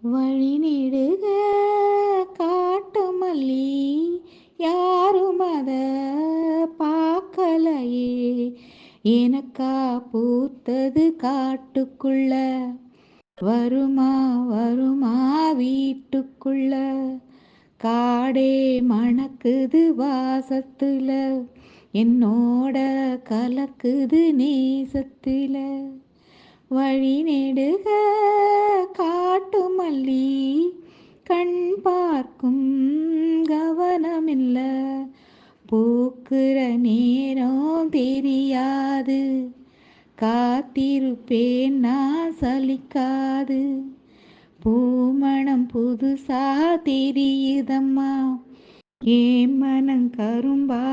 வழி நெடுக காட்டு மல்லி யாரும் அத பார்க்கலையே. எனக்கா பூத்தது காட்டுக்குள்ள, வருமா வருமா வீட்டுக்குள்ள. காடே மணக்குது வாசத்துல, என்னோட கலக்குது நேசத்துல. வழி நெடுக காட்டு மல்லி கண் பார்க்கும் கவனமில்ல. பூக்குற நேரம் தெரியாது, காத்திருப்பேன் நான் சலிக்காது. பூமணம் புதுசா தெரியுதம்மா, ஏன் மனம் கரும்பா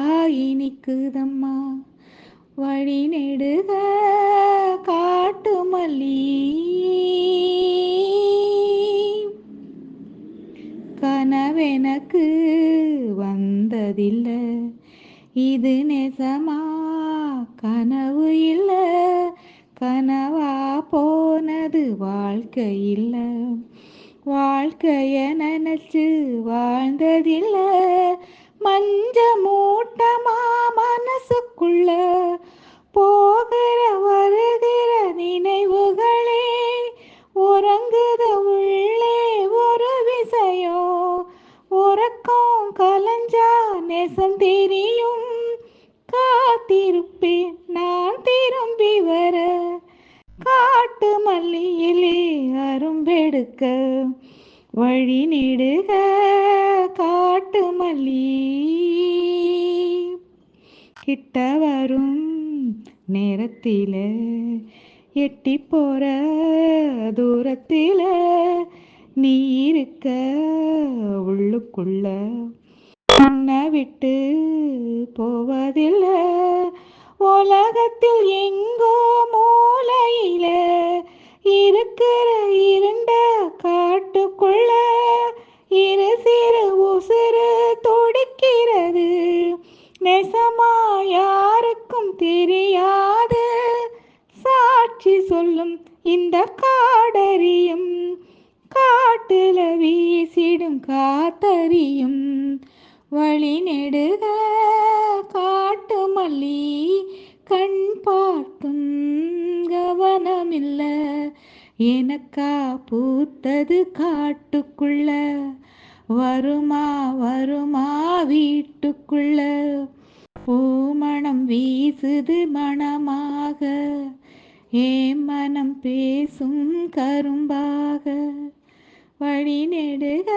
இனிக்குதம்மா. வழி நெடுக காட்டு மல்லி கனவெனக்கு வந்ததில்லை, இது நெசமா கனவு இல்லை. கனவா போனது வாழ்க்கை இல்லை, வாழ்க்கைய நினைச்சு வாழ்ந்ததில்லை. மஞ்ச மூட்டமா மனசுக்குள்ள போகிற வருகிற நினைவுகளே, உறங்குத உள்ளே ஒரு விஷயம். உறக்கம் கலஞ்சா நெசம் தெரியும், காத்திருப்பேன் நான் திரும்பி வர. காட்டு மல்லியிலே அரும்பெடுக்க, வழி நெடுக காட்டு மல்லி. கிட்ட வரும் நேரத்தில, எட்டி போற தூரத்தில, நீ இருக்க உள்ளுக்குள்ள, உன்னை விட்டு போவதில்லை. உலகத்தில் எங்கோ மூலையில இருக்கிற இருண்ட காட்டுக்குள்ள, இரு சிறு உசுறு துடிக்கிறது, நெசமா யாருக்கும் தெரியாது. சாட்சி சொல்லும் இந்த காடறியும், காட்டுல வீசிடும் காத்தறியும். வழி நெடுக காட்டு மல்லி கண் பார்க்கும் கவனமில்ல. எனக்கா பூத்தது காட்டுக்குள்ள, வருமா வருமா வீட்டுக்குள்ள. பூமணம் வீசுது மணமாக, ஏன் மனம் பேசும் கரும்பாக. வழி நெடுக